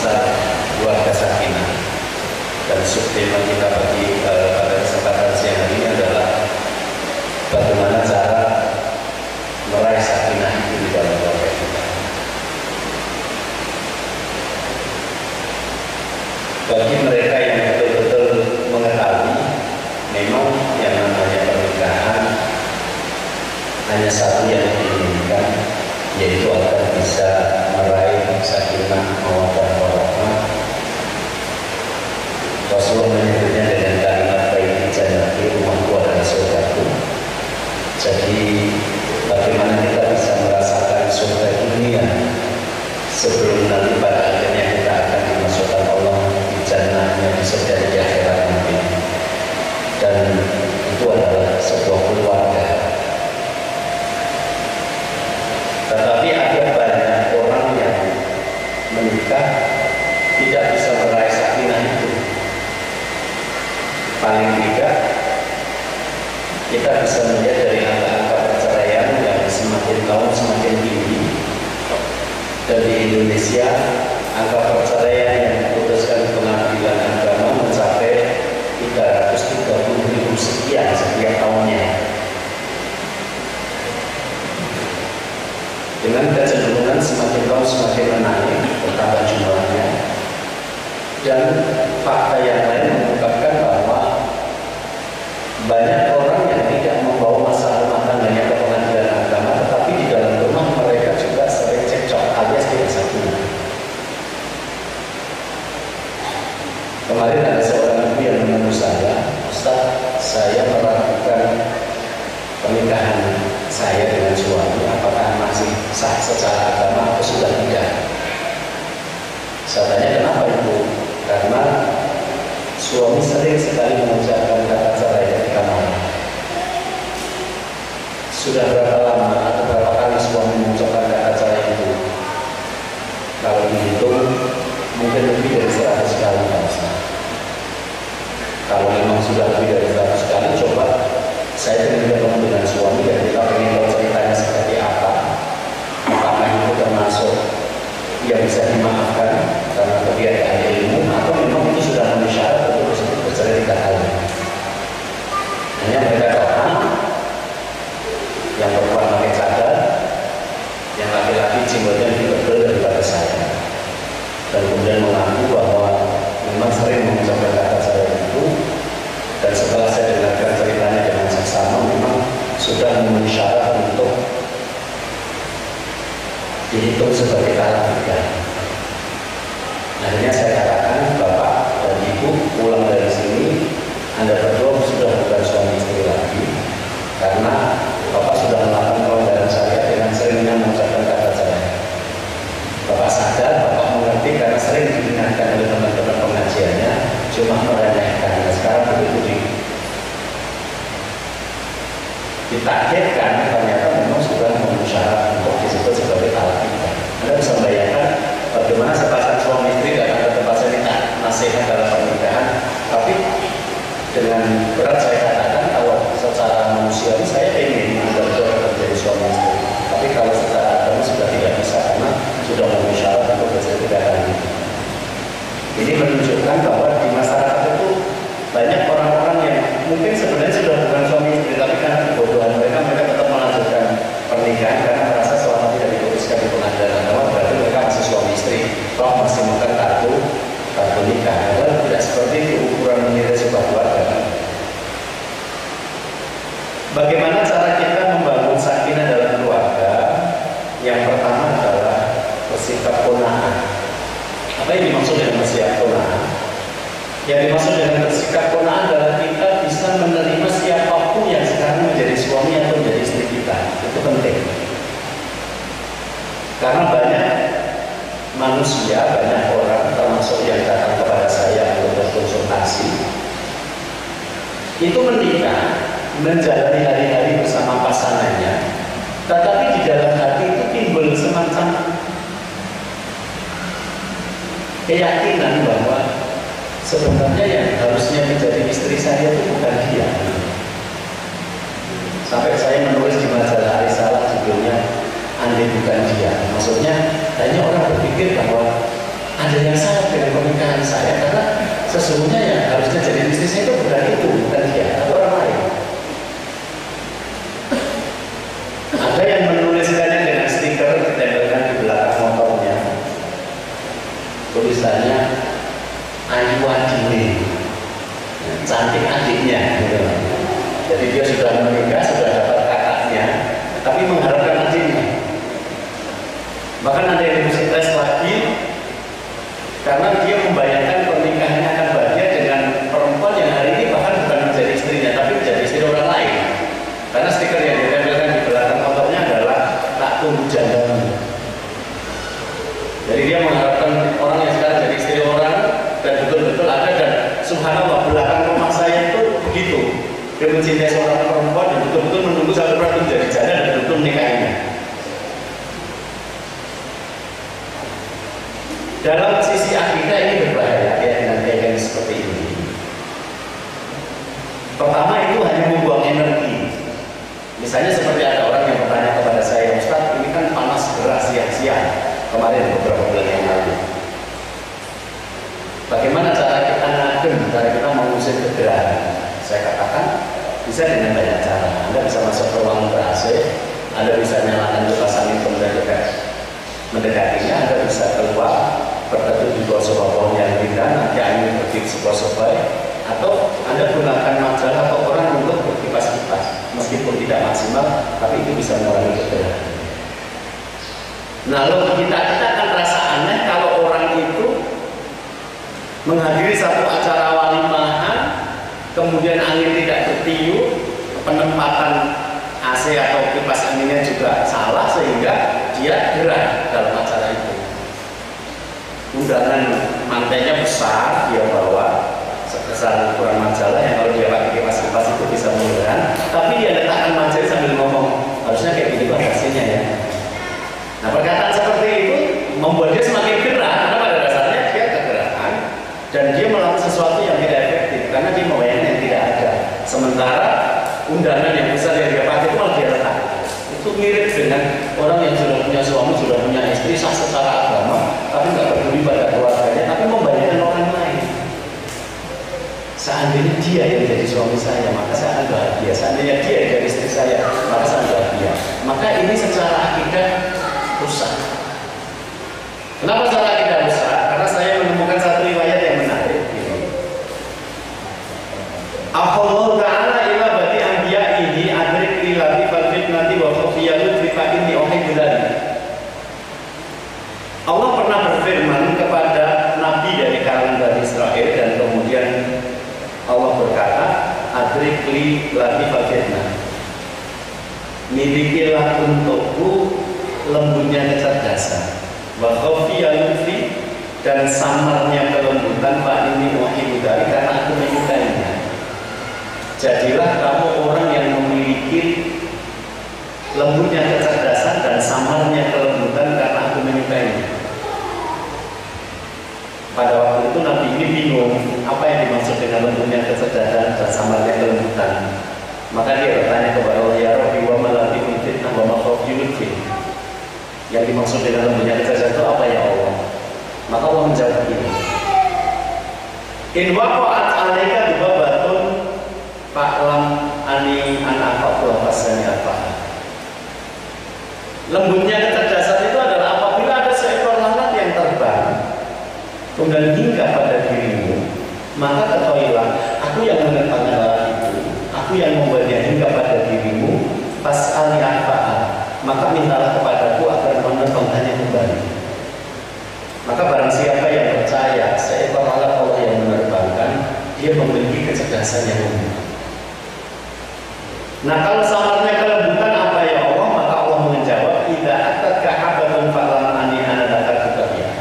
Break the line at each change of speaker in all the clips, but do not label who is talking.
besar keluarga sakinah. Dan subtema kita pada kesempatan siang hari ini adalah bagaimana cara meraih sakinah itu di dalam keluarga kita. Bagi mereka yang betul-betul mengetahui, memang yang namanya pernikahan hanya satu yang diinginkan, yaitu agar bisa meraih sakinah mawaddah warahmah. Rasulullah menyebutnya dengan kalimat baiti jannati, rumahku adalah surgaku. Jadi bagaimana kita bisa merasakan surga dunia sebelum nanti pada akhirnya kita akan dimasukkan Allah di jannahnya di surga di akhirat nanti. Dan itu adalah sebuah keluarga. Tetapi ada banyak orang yang menikah tidak bisa meraih sakinah itu. Paling tidak kita bisa melihat dari angka-angka perceraian yang semakin tahun semakin tinggi. Dan di Indonesia angka perceraian yang diputuskan pengadilan agama mencapai 330.000 sekian setiap tahunnya. Dengan kecenderungan semakin tahun semakin menaik bertambah jumlahnya. Dan fakta yang lain mengungkapkan bahwa banyak orang yang tidak membawa masalah rumah tangganya ke pengadilan agama, tetapi di dalam rumah mereka juga sering cekcok alias tidak sakinah. Kemarin ada seorang ibu yang menemui saya, Ustaz, saya meragukan pernikahan saya dengan suami, apakah masih sah secara agama atau sudah tidak? Saya tanya, kenapa ibu? Karena suami sering sekali mengucapkan kata cerai ketika malam. Sudah berapa lama atau berapa kali suami mengucapkan kata cerai itu? Kalau dihitung mungkin lebih dari 100 kali, Pak Ustaz. Kalau memang sudah lebih dari 100 kali, coba saya ingin bertemu dengan suami dan kita ingin tahu ceritanya seperti apa. Apakah itu termasuk yang bisa dimaafkan karena ketiadaan ilmu, atau memang itu sudah memenuhi syarat untuk bercerai 3 kali. Hanya mereka tahan, yang perempuan pakai cadar, yang laki-laki jenggotnya lebih tebal daripada saya, dan kemudian mengaku bahwa memang sering mengucapkan kata cerai itu. Dan setelah saya dengarkan ceritanya dengan seksama, memang sudah memenuhi syarat untuk dihitung sebagai talak 3. Akhirnya saya katakan, Bapak dan Ibu pulang dari sini, Anda berdua sudah bukan suami istri lagi, karena Bapak sudah melakukan pelanggaran syariat dengan seringnya mengucapkan kata cerai. Bapak sadar, Bapak mengerti karena sering didengarkan oleh teman-teman pengajiannya, cuma meremehkan. Nah, sekarang begitu ditakdirkan, ternyata memang sudah memenuhi syarat untuk disebut sebagai talak 3. Anda bisa membayangkan bagaimana sepasang suami istri dan ada tempat saya minta nasihat dalam pernikahan, tapi dengan berat saya katakan kalau secara manusiawi saya ingin Anda berdua menjadi suami istri, tapi kalau secara agama sudah tidak bisa karena sudah memenuhi syarat untuk bercerai 3 kali. Ini menunjukkan bahwa di masyarakat itu banyak orang-orang yang mungkin sebenarnya sudah bukan suami istri, tapi karena kebodohan mereka tetap melanjutkan pernikahan karena merasa selama tidak diputuskan di pengadilan agama berarti mereka masih suami istri, toh masih makan kartu nikah. Padahal tidak seperti itu ukuran menilai sebuah keluarga. Bagaimana cara kita membangun sakinah dalam keluarga? Yang pertama adalah bersikap qanaah. Apa yang dimaksud dengan bersikap qanaah? Yang dimaksud dengan bersikap qanaah adalah kita bisa menerima siapapun yang sekarang menjadi suami atau menjadi istri kita. Itu penting. Karena banyak manusia, banyak orang termasuk yang datang kepada saya untuk berkonsultasi, itu menikah, menjalani hari-hari bersama pasangannya, tetapi di dalam hati itu timbul semacam keyakinan bahwa sebenarnya yang harusnya menjadi istri saya itu bukan dia. Sampai saya menulis di majalah Risalah judulnya "Andai Bukan Dia". Maksudnya hanya orang berpikir bahwa ada yang salah dengan pernikahan saya, karena sesungguhnya yang harusnya jadi istri saya itu bukan dia, atau orang lain. Ada yang menuliskannya dengan stiker ditempelkan di belakang motornya, tulisannya Ayu Adine, cantik adiknya gitu. Jadi dia sudah menikah, sudah dapat kakaknya, tapi mengharapkan adiknya. Bahkan ada yang lebih stres lagi, karena dia membayangkan pernikahannya akan bahagia dengan perempuan yang hari ini bahkan bukan menjadi istrinya, tapi menjadi istri orang lain. Karena stiker yang ditempelkan di belakang motornya adalah tak tunggu jandamu. Jadi dia mengharapkan orang yang sekarang jadi istri orang, dan betul-betul ada, dan subhanallah belakang rumah saya itu begitu. Dia mencintai seorang perempuan dan betul-betul menunggu satu orang menjadi janda dan betul-betul menikahinya. Dalam sisi akidah ini berbahaya ya, dengan keyakinan seperti ini. Pertama, itu hanya membuang energi. Misalnya seperti ada orang yang bertanya kepada saya, Ustaz, ini kan panas keras siang-siang kemarin beberapa bulan yang lalu. Bagaimana cara kita ngadem, cara kita mengusir kegerahan? Saya katakan bisa dengan banyak cara. Anda bisa masuk ke ruang ber-AC, Anda bisa nyalakan kipas angin kemudian mendekatinya, Anda bisa keluar berteduh di bawah sebuah pohon yang indah, nanti angin pergi sepoy-sepoy, atau Anda gunakan majalah atau koran untuk berkipas-kipas, meskipun tidak maksimal, tapi itu bisa mengurangi kegerahan. Nah, lalu kita akan rasa aneh kalau orang itu menghadiri satu acara walimahan, kemudian angin tidak tertiup, penempatan AC atau kipas anginnya juga salah, sehingga dia gerah dalam acara itu. Undangan mantainya besar, dia bawa sebesar ukuran majalah yang kalau dia pakai kipas-kipas itu bisa menggerah, tapi dia letakkan majalah sambil ngomong, harusnya kayak gini Pak hasilnya ya. Nah, perkataan seperti itu membuat dia semakin gerah, karena pada dasarnya dia kegerahan dan dia melakukan sesuatu yang tidak efektif karena dia membayangkan yang tidak ada. Sementara undangan yang besar yang dia pakai itu malah dia letak. Itu mirip dengan orang yang sudah punya suami, sudah punya istri, sah secara agama, tapi nggak peduli pada keluarganya, tapi membayangkan orang lain. Seandainya dia yang jadi suami saya, maka saya akan bahagia. Seandainya dia yang jadi istri saya, maka saya bahagia. Maka ini secara akidah rusak. Kenapa secara akidah rusak? Karena saya menemukan satu riwayat yang menarik. Allah Ta'ala ila bati anbiya'ihi adrik ilati fal fitnati wa khufiyatu trifakin di ohibulani. Allah pernah berfirman kepada Nabi dari kalangan Bani Israel, dan kemudian Allah berkata, adrik li lati fal fitnah, milikilah untukku lembutnya kecerdasan, wa khufiyatu dan samarnya kelembutan, pak ini ohibulani, karena aku menyukainya. Jadilah kamu orang yang memiliki lembutnya kecerdasan dan samarnya kelembutan, karena aku menyukainya. Pada waktu itu Nabi ini bingung apa yang dimaksud dengan lembutnya kecerdasan dan samarnya kelembutan. Maka dia bertanya kepada Allah, ya Rabbi wa malati fitnah wa makhafiyul fitnah. Yang dimaksud dengan lembutnya kecerdasan itu apa ya Allah? Maka Allah menjawab ini, in waqa'at 'alaika dubabatun fa'lam ani an'afaqul fasani apa. Lembutnya kecerdasan itu adalah apabila ada seekor lalat yang terbang kemudian hingga pada dirimu, maka ketahuilah aku yang menerbangkan lalat itu, aku yang membuatnya hingga pada dirimu, fas'ali anfa'a, maka mintalah kepadaku agar menerbangkannya kembali. Maka barang siapa yang percaya seekor lalat Allah yang menerbangkan, dia memiliki kecerdasan yang lembut. Nah, kalau samarnya kelembutan apa ya Allah? Maka Allah menjawab, idza atatka habatun fa'lam anni ana dzakatuka biha.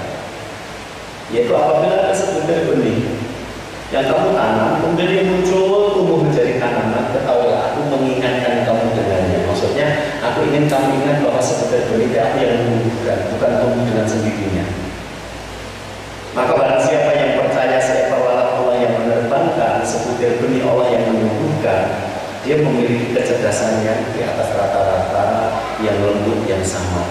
Yaitu apabila ada sebutir benih yang kamu tanam, kemudian dia muncul tumbuh menjadi tanaman, ketahuilah aku mengingatkan kamu dengannya. Maksudnya, aku ingin kamu ingat bahwa sebutir benih aku yang menumbuhkan, bukan tumbuh dengan sendirinya. Maka barang siapa yang percaya seekor lalat Allah yang menerbangkan, sebutir benih Allah yang menumbuhkan, dia memiliki kecerdasan yang di atas rata-rata, yang lembut, yang sama.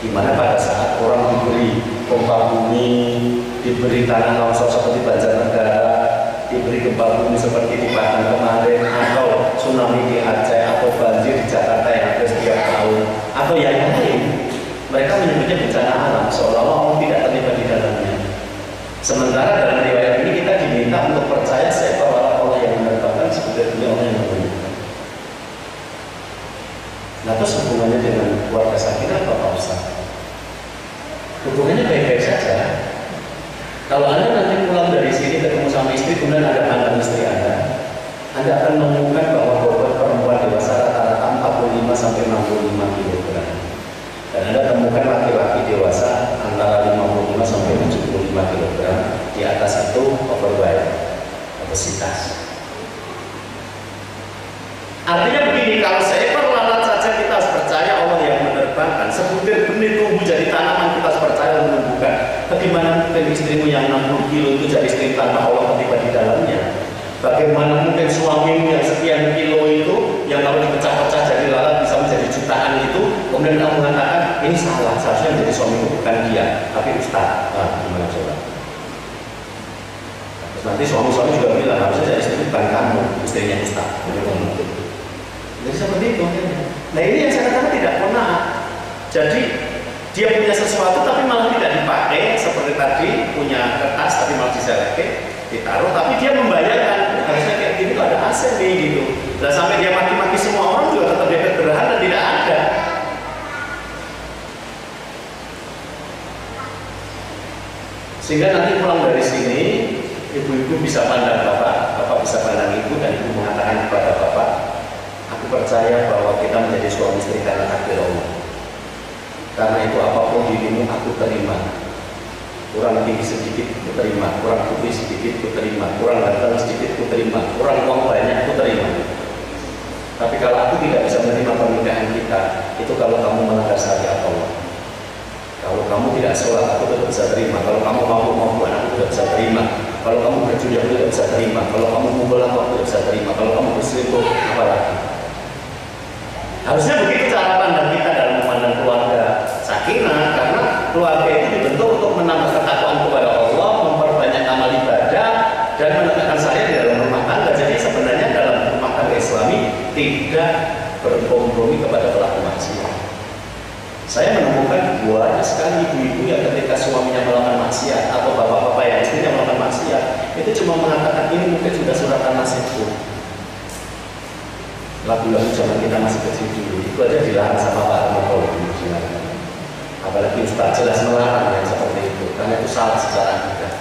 Dimana pada saat orang diberi gempa bumi, diberi tanah longsor seperti Banjarnegara, diberi gempa bumi seperti di Padang kemarin, atau tsunami di Aceh, atau banjir di Jakarta yang ada setiap tahun, atau yang lain. Mereka menyebutnya bencana alam, seolah-olah Allah tidak terlibat di dalamnya. Sementara dalam riwayat ini kita diminta untuk percaya seekor Allah yang menerbangkan sebetulnya Allah yang menerbangkan. Nah, terus hubungannya dengan keluarga Sakinah apa Pak Ustaz? Hubungannya baik-baik saja. Kalau Anda nanti pulang dari sini ketemu sama istri, kemudian ada mantan istri Anda akan menemukan bahwa bobot perempuan dewasa rata-rata 45 sampai 65 kg. Dan Anda temukan laki-laki dewasa antara 55 sampai 75 kg. Di atas itu overweight, obesitas. Artinya begini, kalau seekor lalat saja kita harus percaya Allah yang menerbangkan, sebutir benih tumbuh jadi tanaman kita harus percaya menumbuhkan. Bagaimana mungkin istrimu yang 60 kilo itu jadi istri tanpa Allah terlibat di dalamnya? Bagaimana mungkin suamimu yang sekian kilo itu, yang kalau dipecah-pecah jadi lalat bisa menjadi jutaan itu, kemudian kamu mengatakan ini salah, seharusnya menjadi suamiku bukan dia, tapi Ustaz. Nah, gimana coba? Terus nanti suami-suami juga bilang harusnya jadi istri bukan kamu, istrinya Ustaz. Jadi seperti itu. Nah, ini yang saya katakan tidak pernah. Jadi dia punya sesuatu tapi malah tidak dipakai, seperti tadi punya kertas tapi malah diseleke, ditaruh, tapi dia membayangkan harusnya kayak gini tuh ada AC nih gitu. Dan sampai dia maki-maki semua orang juga tetap dia bergerahan dan tidak ada. Sehingga nanti pulang dari sini, ibu-ibu bisa pandang bapak, bapak bisa pandang ibu, dan ibu mengatakan kepada bapak, aku percaya bahwa kita menjadi suami istri karena takdir Allah. Karena itu apapun dirimu aku terima. Kurang tinggi sedikit aku terima, kurang putih sedikit aku terima, kurang ganteng sedikit aku terima, kurang uang banyak aku terima. Tapi kalau aku tidak bisa menerima pernikahan kita, itu kalau kamu melanggar syariat Allah. Kalau kamu tidak sholat, aku tidak bisa terima. Kalau kamu mampu-mampuan, aku tidak bisa terima. Kalau kamu berjudi, aku tidak bisa terima. Kalau kamu mukul aku tidak bisa terima. Kalau kamu berselingkuh, apalagi? Harusnya begitu cara pandang kita dalam memandang keluarga Sakinah, karena keluarga itu dibentuk untuk menambah ketakwaan kepada Allah, memperbanyak amal ibadah, dan menegakkan syariat di dalam rumah tangga. Jadi sebenarnya dalam rumah tangga Islami tidak berkompromi kepada pelaku maksiat. Saya menemukan banyak sekali ibu-ibu yang ketika suaminya melakukan maksiat atau bapak-bapak yang istrinya melakukan maksiat, itu cuma mengatakan ini mungkin sudah suratan nasibku. Lagu-lagu zaman kita masih kecil dulu, itu aja dilarang sama Pak Rahmatullah. Apalagi Ustaz jelas melarang yang seperti itu, karena itu salah secara akidah.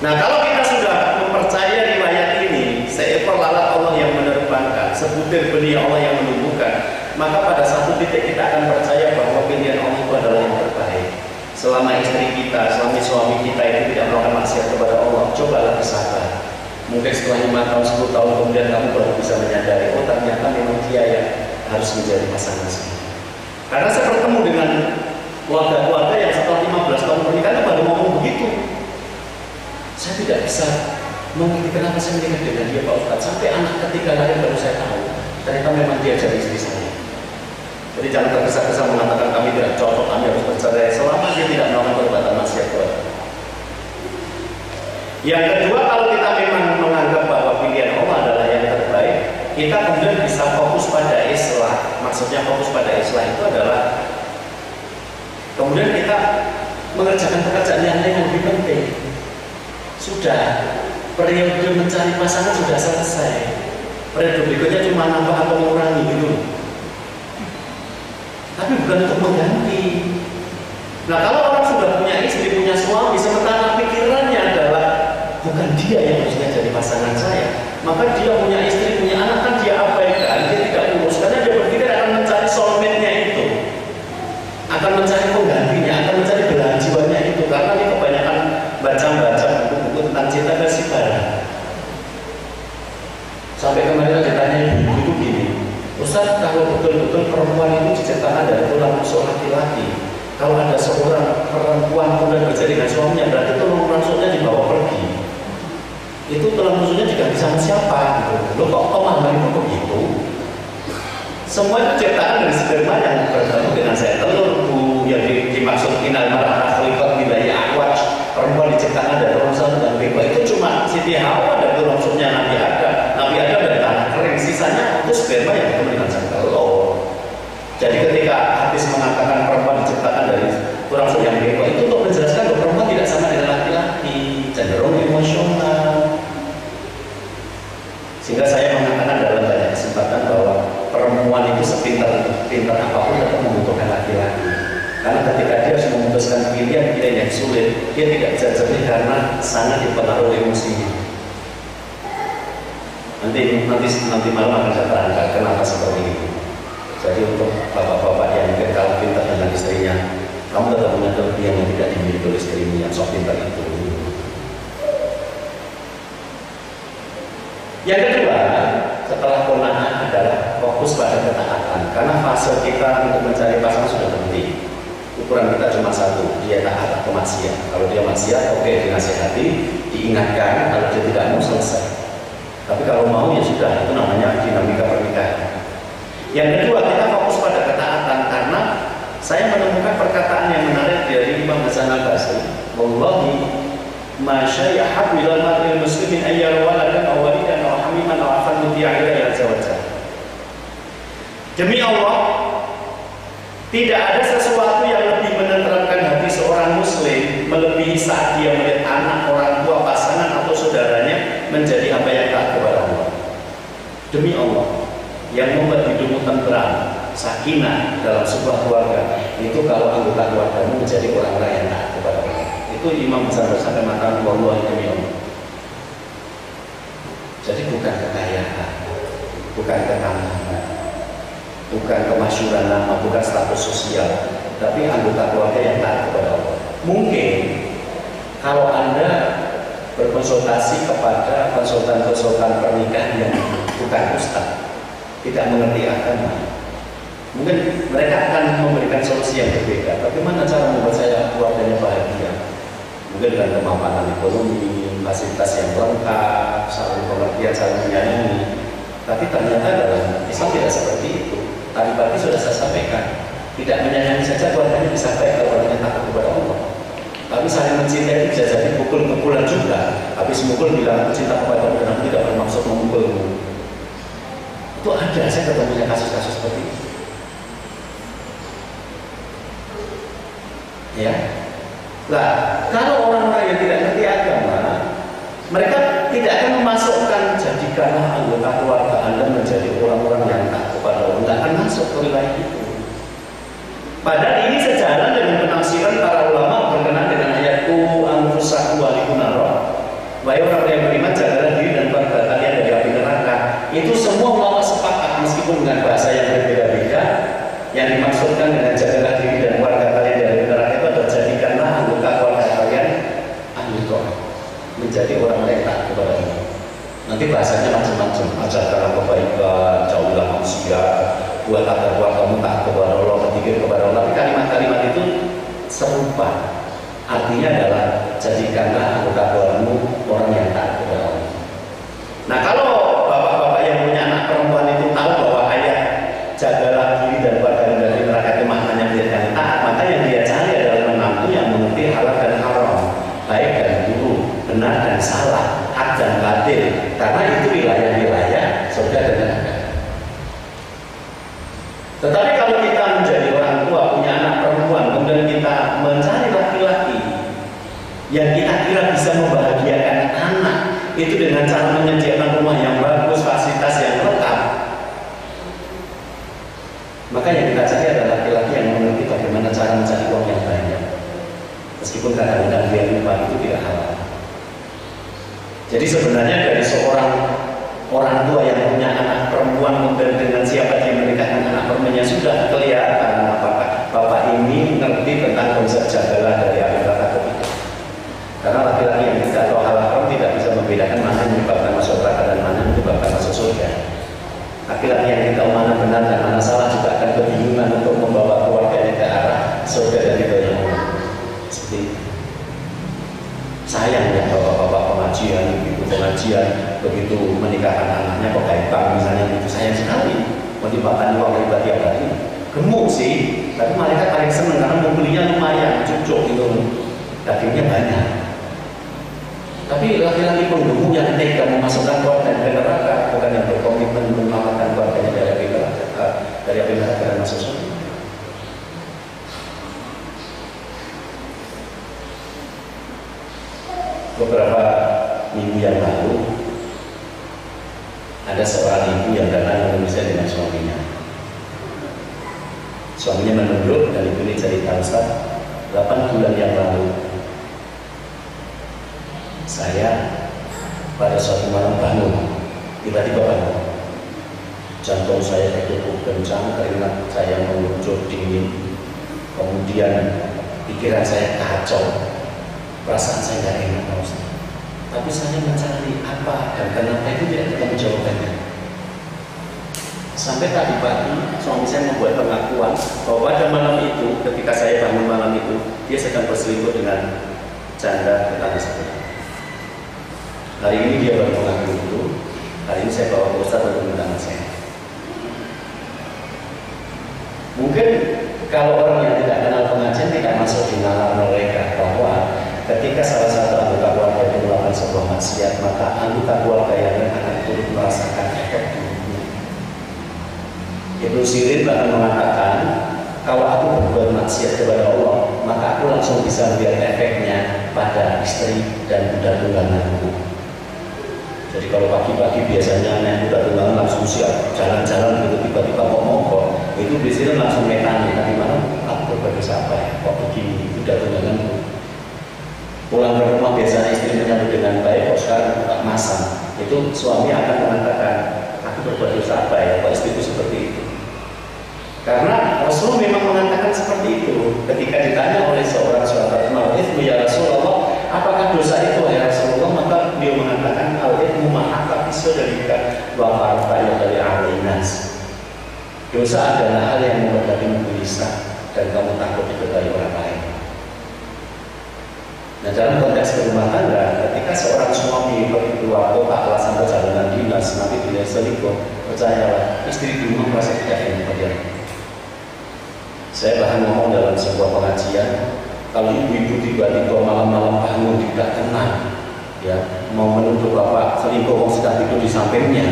Nah, kalau kita sudah mempercayai riwayat ini, seekor lalat Allah yang menerbangkan, sebutir benih Allah yang menumbuhkan, maka pada satu titik kita akan percaya bahwa pilihan Allah itu adalah yang terbaik. Selama istri kita, suami kita itu tidak melakukan maksiat kepada Allah, cobalah bersabar. Mungkin setelah 5 tahun, 10 tahun kemudian kamu baru bisa menyadari, oh ternyata memang dia yang harus menjadi pasangan saya. Karena saya bertemu dengan keluarga-keluarga yang setelah 15 tahun pernikahan baru ngomong begitu. Saya tidak bisa mengerti kenapa saya menikah dengan dia Pak Ustadz. Sampai anak ketika lahir baru saya tahu, ternyata memang dia jadi istri saya. Jadi jangan tergesa-gesa mengatakan kami tidak cocok, kami harus bercerai selama dia tidak melakukan perbuatan maksiat kepada. Yang kedua, kalau kita memang menganggap bahwa pilihan Allah adalah yang terbaik, kita kemudian bisa fokus pada islah. Maksudnya fokus pada islah itu adalah kemudian kita mengerjakan pekerjaan yang lain yang lebih penting. Sudah, periode mencari pasangan sudah selesai. Periode berikutnya cuma nambah atau mengurangi gitu. Tapi bukan untuk mengganti. Nah, kalau orang sudah punya istri, punya suami, sementara pikirannya adalah bukan dia yang harusnya jadi pasangan saya, maka dia punya istri, punya anak, kan dia abaikan, dia tidak urus, karena dia berpikir akan mencari soulmate-nya itu, akan mencari penggantinya, akan mencari belahan jiwanya itu, karena dia kebanyakan baca buku-buku tentang cinta kasih barang. Sampai kemarin ditanya ibu itu gini, Ustaz, kalau betul-betul perempuan itu diciptakan dari tulang rusuk laki-laki, kalau ada seorang perempuan kemudian berjadi dengan suaminya, berarti tulang rusuknya dibawa pergi. Itu tulang rusuknya diganti sama siapa? Gitu. Lo kok pemahaman itu begitu? Semua itu ciptaan dari sperma yang bertemu dengan sel telur, Bu. Yang dimaksud ketika hadis mengatakan perempuan diciptakan dari tulang rusuk yang bego, itu untuk menjelaskan bahwa perempuan tidak sama dengan laki-laki, cenderung emosional. Sehingga saya mengatakan dalam banyak kesempatan bahwa perempuan itu sepintar apapun tetap membutuhkan laki-laki. Karena ketika dia harus memutuskan pilihan-pilihan yang sulit, dia tidak bisa jernih karena sangat dipengaruhi emosinya. Nanti malam akan saya terangkan kenapa seperti itu. Jadi untuk bapak-bapak yang mungkin kalau pintar dengan istrinya, kamu tetap punya kelebihan yang tidak dimiliki oleh istrimu yang sok pintar itu. Yang kedua, setelah qanaah adalah fokus pada ketaatan. Karena fase kita untuk mencari pasangan sudah penting. Ukuran kita cuma satu, dia taat atau maksiat. Kalau dia maksiat, oke, dinasihati, diingatkan. Kalau dia tidak mau, selesai. Tapi kalau mau, ya sudah, itu namanya dinamika pernikahan. Yang kedua, kita fokus pada ketaatan. Karena saya menemukan perkataan yang menarik dari Imam Hasan al-Basri. Wallahi ma syai'ahabbu ilal mar'il muslimin ayyara waladan aw walidan aw hamiman aw afan muti'a ila azza wa jalla. Demi Allah, tidak ada sesuatu yang lebih menenteramkan hati seorang muslim melebihi saat dia melihat anak, orang tua, pasangan atau saudaranya menjadi hamba yang taat kepada Allah. Demi Allah, yang membuat hidupmu tenteram, sakinah dalam sebuah keluarga itu kalau anggota keluargamu menjadi orang-orang yang taat kepada Allah. Itu Imam Hasan sampai mengatakan wallahi demi Allah. Jadi bukan kekayaan, bukan ketambahan, bukan kemasyhuran nama, bukan status sosial, tapi anggota keluarga yang taat kepada Allah. Mungkin kalau Anda berkonsultasi kepada konsultan-konsultan pernikahan yang bukan ustaz, tidak mengerti agama, mungkin mereka akan memberikan solusi yang berbeda. Bagaimana cara membuat saya keluarganya bahagia? Mungkin dengan kemapanan ekonomi, fasilitas yang lengkap, saling pengertian, saling menyayangi. Tapi ternyata dalam Islam tidak seperti itu. Tadi pagi sudah saya sampaikan, tidak menyayangi saja keluarganya bisa baik kalau orangnya takut kepada Allah. Tapi saling mencintai bisa jadi pukul-pukulan juga. Habis mukul bilang aku cinta kepada Allah dan aku tidak bermaksud memukulmu. Itu ada, saya ketemunya kasus-kasus seperti itu. Ya. Nah, kalau orang-orang yang tidak ngerti agama, mereka tidak akan memasukkan jadikanlah anggota keluarga Anda menjadi orang-orang yang taat kepada Allah. Tidak akan masuk ke wilayah itu. Padahal ini sejalan dengan penafsiran para ulama berkenaan dengan ayat anfusakum wa ahlikum nar. Wahai orang yang beriman, jagalah diri dan keluarga kalian dari api neraka. Itu semua ulama sepakat meskipun dengan bahasa yang berbeda-beda. Yang dimaksudkan dengan jagalah diri dan keluarga kalian dari neraka itu adalah jadikanlah anggota keluarga kalian ahli taat, menjadi orang yang taat kepada Allah. Nanti bahasanya macam-macam, ajarkanlah kebaikan, jauhilah maksiat, buat agar keluargamu taat kepada Allah, berpikir kepada Allah. Tapi kalimat-kalimat itu serupa. Artinya adalah jadikanlah anggota keluargamu orang yang taat kepada Allah. Nah, kalau bapak-bapak yang punya anak perempuan itu tahu bahwa ayat jagalah diri dan keluarga dari neraka itu maknanya menjadi taat, maka yang dia cari adalah menantu yang mengerti halal dan haram, baik dan buruk, benar dan salah, hak dan batil, karena itu wilayah-wilayah surga dan neraka. Tetapi kalau kita menjadi orang tua punya anak perempuan, kemudian kita mencari laki-laki yang kita kira bisa membahagiakan anak itu dengan cara menyediakan rumah yang bagus, fasilitas yang lengkap, maka yang kita cari adalah laki-laki yang mengerti bagaimana cara mencari uang yang banyak, meskipun kadang-kadang dia lupa itu tidak halal. Jadi sebenarnya dari seorang orang tua yang punya anak perempuan kemudian dengan siapa dia menikahkan anak perempuannya sudah kelihatan apakah bapak ini ngerti tentang konsep jagalah dari api neraka atau tidak. Karena laki-laki yang tidak tahu halal haram tidak bisa membedakan mana yang menyebabkan masuk neraka dan mana yang menyebabkan masuk surga. Laki-laki yang tidak tahu mana benar dan mana salah juga akan kebingungan untuk membawa keluarganya ke arah surga dan ridhonya Allah. Seperti itu. Sayang ya bapak-bapak pengajian begitu menikahkan anaknya kok kayak bank misalnya, itu sayang sekali. Menyebabkan uang riba tiap hari. Gemuk sih, tapi mereka paling senang karena membelinya lumayan, cucuk gitu, dagingnya banyak. Tapi laki-laki penggemuk yang tega memasukkan keluarga ke neraka, bukan yang berkomitmen menyelamatkan keluarganya dari api neraka dan masuk surga. Beberapa minggu yang lalu ada seorang ibu yang datang ke Indonesia dengan suaminya. Suaminya menunduk dan ibu ini cerita, Ustaz, 8 bulan yang lalu saya pada suatu malam bangun, tiba-tiba bangun, jantung saya berdegup kencang, keringat saya mengucur dingin, kemudian pikiran saya kacau, perasaan saya nggak enak, Ustaz. Tapi saya mencari apa dan kenapa itu tidak ketemu jawabannya. Sampai tadi pagi suami saya membuat pengakuan bahwa pada malam itu, ketika saya bangun malam itu, dia sedang berselingkuh dengan janda tetangga saya. Hari ini dia baru mengaku itu. Hari ini saya bawa ke Ustaz untuk minta nasihat. Mungkin kalau orang yang tidak kenal pengajian tidak masuk di nalar mereka bahwa ketika salah satu anggota keluarga itu melakukan sebuah maksiat, maka anggota keluarga yang lain akan turut merasakan efek buruknya. Ibnu Sirin bahkan mengatakan, kalau aku berbuat maksiat kepada Allah, maka aku langsung bisa melihat efeknya pada istri dan budak tungganganku. Jadi kalau pagi-pagi biasanya naik budak tunggangan langsung siap jalan-jalan gitu, tiba-tiba kok mogok, itu biasanya langsung metani. Tapi mana aku berbuat dosa apa ya? Kok begini budak tungganganku? Pulang ke rumah biasanya istri menyambut dengan baik, kok sekarang buka masam. Itu suami akan mengatakan, aku berbuat dosa apa ya? Kok istriku seperti itu? Karena Rasul memang mengatakan seperti itu. Ketika ditanya oleh seorang sahabat, "Al-ithmu ya Rasulullah, apakah dosa itu ya Rasulullah?" Maka beliau mengatakan, "Al-ithmu ma'aka bisadrika wa farfa'ya dari alinas." Dosa adalah hal yang membuat kamu gelisah dan kamu takut diketahui orang lain. Nah, dalam konteks berumah tangga, ketika seorang suami pergi keluar kota alasan perjalanan dinas, nanti dia selingkuh, percayalah, istri di rumah merasa tidak enak pada. Saya bahkan ngomong dalam sebuah pengajian, kalau ibu-ibu tiba-tiba malam-malam bangun tidak tenang, ya mau menuduh bapak selingkuh sedang tidur di sampingnya,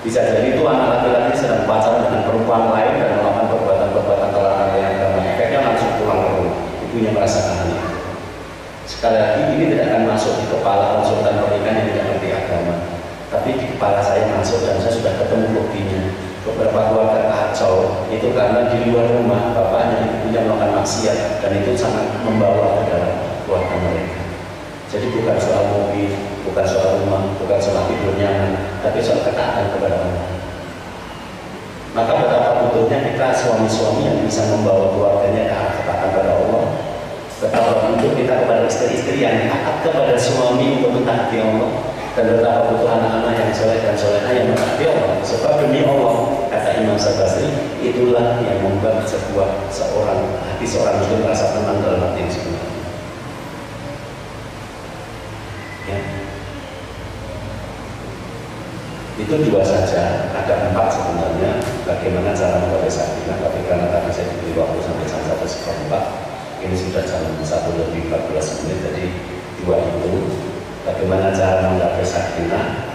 bisa jadi itu anak laki-laki sedang pacaran dengan perempuan lain dan melakukan perbuatan-perbuatan terlarang yang agama. Efeknya langsung pulang ke rumah, ibunya merasakan hal itu. Sekali lagi, ini tidak akan masuk di kepala konsultan pernikahan yang tidak mengerti agama, tapi di kepala saya masuk dan saya sudah ketemu buktinya. Beberapa keluarga kacau itu karena di luar rumah bapaknya ibunya melakukan maksiat dan itu sangat membawa ke dalam keluarga mereka. Jadi bukan soal mobil, bukan soal rumah, bukan soal tidur nyaman, tapi soal ketaatan kepada Allah. Maka betapa butuhnya kita suami-suami yang bisa membawa keluarganya ke arah ketaatan kepada Allah. Betapa butuh kita kepada istri-istri yang taat kepada suami untuk mentaati Allah, dan betapa butuh anak-anak yang soleh dan solehah yang mentaati Allah. Sebab demi Allah, kata Imam Sabasri, itulah yang membuat hati seorang muslim merasa tenang dalam hati yang sebenarnya. Ya. Itu dua saja, ada 4 sebenarnya. Bagaimana cara membuat sakinah, tapi karena tadi saya diberi waktu sampai jam 1:04. Ini sudah jam 1:14, jadi 2 itu. Bagaimana cara menggapai sakinah?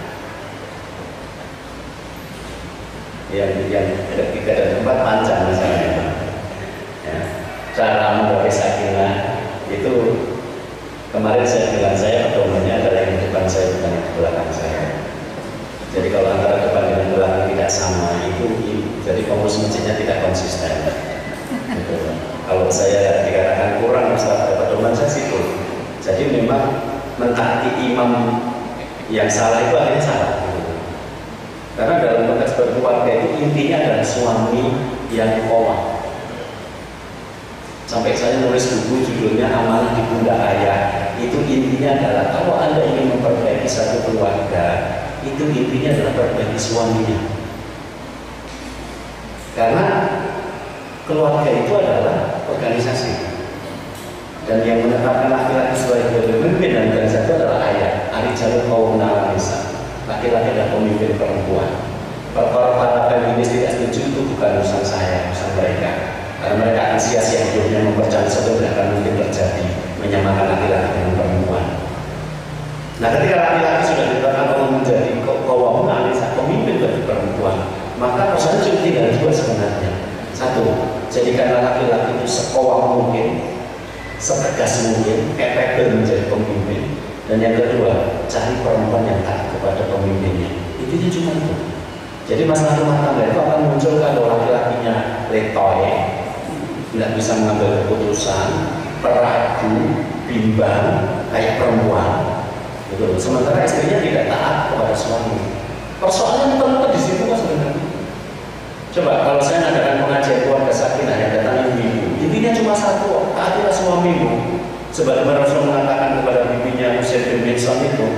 Yang ketiga dan keempat panjang misalnya. Ya. Cara menggapai sakinah itu kemarin saya bilang, saya pedomannya adalah yang di depan saya bukan yang di belakang saya. Jadi kalau antara depan dan belakang tidak sama, itu jadi pengurus masjidnya tidak konsisten. Gitu. Kalau saya dikatakan kurang Ustaz, pedoman saya situ. Jadi memang mentaati imam yang salah itu akhirnya salah. Gitu. Karena dalam konteks berkeluarga itu intinya adalah suami yang qawwam. Sampai saya nulis buku judulnya Amanah di Pundak Ayah. Itu intinya adalah kalau Anda ingin memperbaiki satu keluarga, itu intinya adalah perbaiki suaminya. Karena keluarga itu adalah organisasi, dan yang menetapkan laki-laki sebagai pemimpin dan organisasi itu adalah ayah. Ar-rijalu qawwamuna 'alan nisa. Laki-laki adalah pemimpin perempuan. Para feminis tidak setuju, itu bukan urusan saya, urusan mereka. Karena mereka akan sia-sia hidupnya mempercayai sesuatu yang akan mungkin terjadi, menyamakan laki-laki dengan perempuan. Nah, ketika laki-laki sudah ditetapkan Allah menjadi qawwamuna 'alan nisa, pemimpin bagi perempuan, maka persoalan cuma tinggal 2 sebenarnya. 1, jadikanlah laki-laki itu seqawwam mungkin, setegas mungkin, capable menjadi pemimpin. Dan yang kedua, cari perempuan yang taat kepada pemimpinnya. Intinya cuma itu. Jadi masalah rumah tangga itu akan muncul kalau laki-lakinya letoy, tidak bisa mengambil keputusan, peragu, bimbang, kayak perempuan. Gitu. Sementara istrinya tidak taat kepada suami. Persoalannya muter-muter di situ kan sebenarnya. Coba kalau saya mengadakan pengajian keluarga sakinah yang datang ibu, intinya cuma satu, taatilah suamimu. Sebagaimana Rasul mengatakan kepada bibinya Usaid bin Mihsan itu,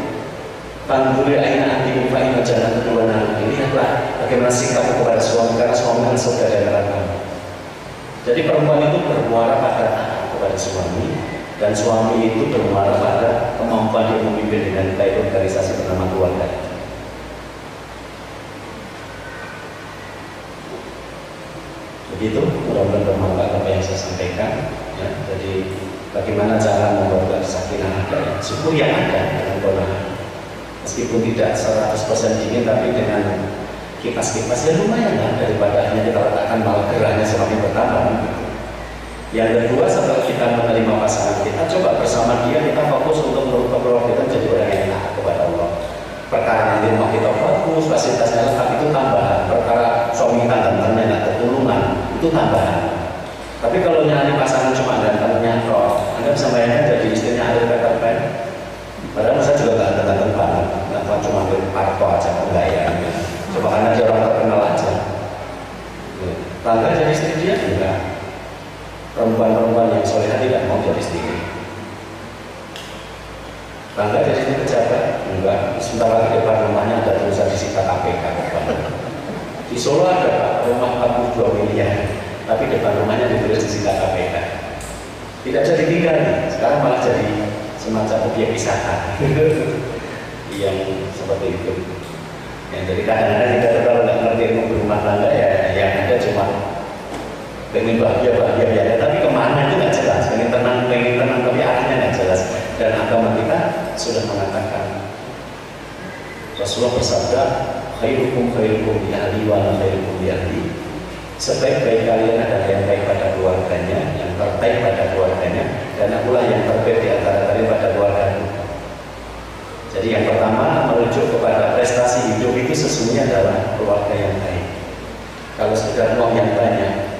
"Tanzuri aina antikum fa inna jannata wa nar." Lihatlah bagaimana sikapmu kepada suami, karena suami adalah surga dan neraka. Jadi perempuan itu bermuara pada taat kepada suami, dan suami itu bermuara pada kemampuan dia memimpin dengan baik organisasi bernama keluarga. Begitu, mudah-mudahan bermanfaat apa yang saya sampaikan. Ya, jadi bagaimana cara membuat sakinah ada, syukur yang ada dengan kolah. Meskipun tidak 100% dingin, tapi dengan kipas-kipas ya lumayan lah, daripada hanya kita letakkan malah gerahnya semakin bertambah. Yang kedua, setelah kita menerima pasangan kita, coba bersama dia kita fokus untuk merubah keluarga kita jadi orang yang taat kepada Allah. Perkara nanti rumah kita bagus, fasilitasnya lengkap, itu tambahan. Perkara suami kita gantengnya nggak ketulungan, itu tambahan. Tapi kalau nyari pasangan cuma gantengnya roh, Anda bisa bayangkan jadi istrinya Ariel Peter Pan. Padahal saya juga nggak ganteng banget, nggak cuma parto aja, enggak ya. Coba karena dia orang terkenal aja. Tangga jadi istri dia enggak. Perempuan-perempuan yang solehah tidak mau jadi istri. Tangga jadi istri pejabat enggak. Sebentar lagi depan rumahnya ada tulisan disita KPK. Di Solo ada rumah 42 miliar, tapi depan rumahnya ditulis disita KPK. Tidak jadi tinggal, sekarang malah jadi semacam objek wisata yang seperti itu. Ya, jadi kadang-kadang kita terlalu nggak ngerti ilmu berumah tangga ya, yang ada cuma pengen bahagia ya, tapi kemana itu nggak jelas. Pengen tenang tapi arahnya nggak jelas. Dan agama kita sudah mengatakan, Rasulullah bersabda, khairukum khairukum li ahli wa ana khairukum li ahli. Sebaik-baik kalian adalah yang baik pada keluarganya, yang terbaik pada keluarganya, dan akulah yang terbaik di antara kalian pada keluarganya. Jadi yang pertama merujuk kepada prestasi hidup itu sesungguhnya adalah keluarga yang baik. Kalau sekedar uang yang banyak,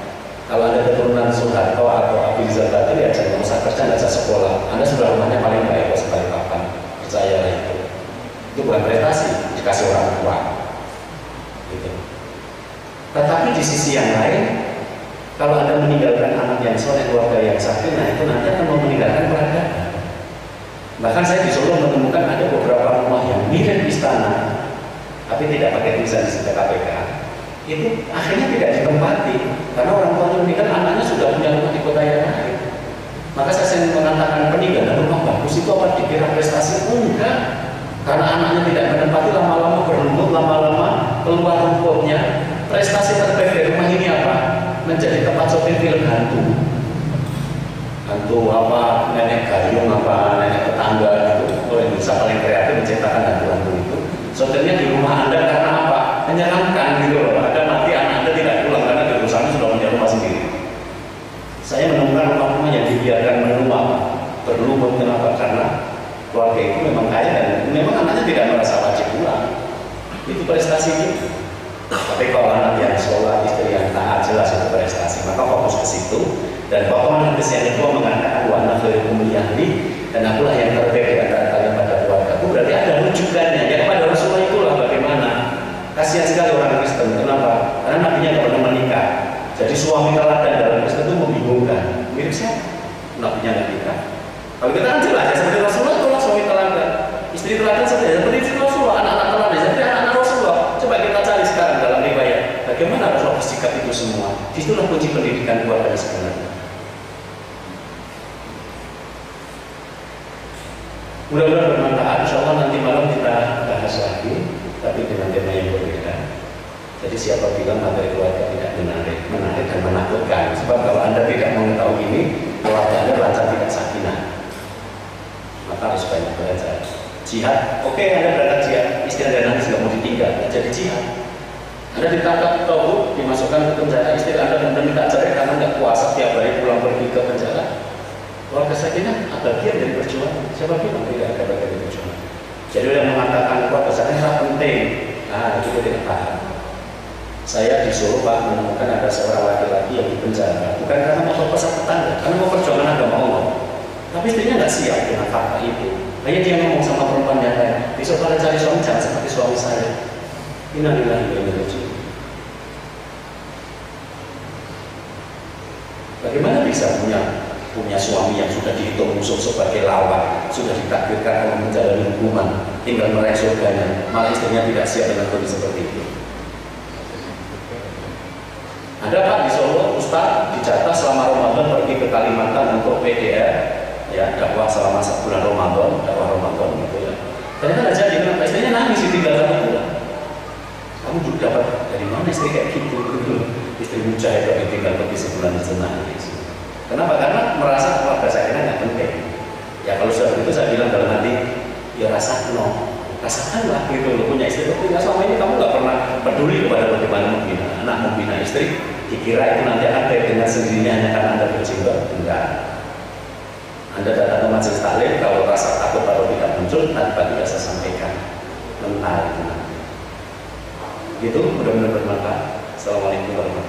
kalau ada keturunan Soeharto atau Abi Rizal Bakri ya jangan usah kerja, nggak usah sekolah. Anda sudah rumahnya paling baik kok sekali kapan, percayalah itu. Itu bukan prestasi, dikasih orang tua. Gitu. Tetapi di sisi yang lain, kalau Anda meninggalkan anak yang soleh, keluarga yang sakinah, itu nanti akan meninggalkan peradaban. Bahkan saya di Solo menemukan ada beberapa rumah yang mirip istana, tapi tidak pakai tulisan disita KPK. Itu akhirnya tidak ditempati, karena orang tua meninggal, anaknya sudah punya rumah di kota yang lain. Maka saya sering mengatakan peninggalan rumah bagus itu apa dikira prestasi? Enggak, karena anaknya tidak menempati, lama-lama berlumut, lama-lama keluar rumputnya. Prestasi terbaik dari rumah ini apa? Menjadi tempat syuting film hantu apa, nenek gayung apa, nenek tetangga gitu. Orang Indonesia paling kreatif menciptakan hantu-hantu itu. Syutingnya di rumah Anda karena apa? Menyeramkan gitu loh. Ada mati anak Anda tidak pulang karena di perusahaan sudah punya rumah sendiri. Saya menemukan rumah-rumah yang dibiarkan menua berlumut. Kenapa? Karena keluarga itu memang kaya dan memang anaknya tidak merasa wajib pulang. Itu prestasi gitu. Tapi kalau anak yang sholat, istri yang taat, jelas itu prestasi. Maka fokus ke situ. Dan potongan hadis yang kedua mengatakan wa ana khairukum li ahli, dan akulah yang terbaik di antara kalian pada keluargaku. Berarti ada rujukannya. Ya kepada Rasulullah itulah bagaimana. Kasihan sekali orang Kristen. Kenapa? Karena nabinya tidak pernah menikah. Jadi suami teladan dalam Kristen itu membingungkan. Mirip siapa? Nabinya nggak nikah. Kalau kita kan jelas ya seperti Rasulullah itulah suami teladan. Istri teladan seperti istri Rasulullah, anak-anak teladan seperti anak-anak Rasulullah. Coba kita cari sekarang dalam riwayat. Bagaimana Rasulullah bersikap itu semua? Disitulah kunci pendidikan keluarga sebenarnya. Mudah-mudahan bermanfaat. Insya Allah nanti malam kita bahas lagi, tapi dengan tema yang berbeda. Jadi siapa bilang materi keluarga tidak menarik dan menakutkan? Sebab kalau Anda tidak mengetahui ini, keluarga Anda lancar tidak sakinah. Maka harus banyak belajar. Jihad, oke, Anda berangkat jihad, istri Anda nanti tidak mau ditinggal, jadi jihad. Anda ditangkap tahu, dimasukkan ke penjara, istri Anda kemudian minta cerai karena nggak puasa tiap hari pulang pergi ke penjara. Keluarga sakinah bagian dari perjuangan. Siapa bilang tidak ada bagian dari perjuangan? Jadi yang mengatakan keluarga saya sangat penting, nah itu tidak paham. Saya di Solo Pak menemukan ada seorang laki-laki yang dipenjara bukan karena mau pesan tetangga, karena mau perjuangan agama Allah. Tapi istrinya nggak siap dengan fakta itu. Hanya dia ngomong sama perempuan yang lain, besok kalau cari suami jangan seperti suami saya. Innalillahi wa inna ilaihi raji'un. Bagaimana bisa punya suami yang sudah dihitung musuh sebagai lawan, sudah ditakdirkan akan menjalani hukuman, tinggal meraih surganya, malah istrinya tidak siap dengan kondisi seperti itu. Ada Pak di Solo, Ustaz dijatah selama Ramadan pergi ke Kalimantan untuk PDR, ya dakwah selama sebulan Ramadan, dakwah Ramadan gitu ya. Ternyata nggak jadi, kenapa? Istrinya nangis ditinggal sama pulang. Kamu juga dapat dari mana istri kayak gitu? Istri mujahid yang ditinggal pergi sebulan aja nangis. Kenapa? Karena merasa keluarga saya nggak penting. Ya kalau sudah begitu saya bilang dalam hati, ya rasakanlah gitu loh, punya istri. Tapi selama ini kamu nggak pernah peduli kepada bagaimana membina anak, membina istri. Dikira itu nanti akan baik dengan sendirinya hanya karena Anda berjilbab. Enggak. Anda datang ke majelis taklim, kalau rasa takut atau tidak muncul, tanpa tidak saya sampaikan. Mentah itu nanti. Gitu, mudah-mudahan bermanfaat. Assalamualaikum warahmatullahi wabarakatuh.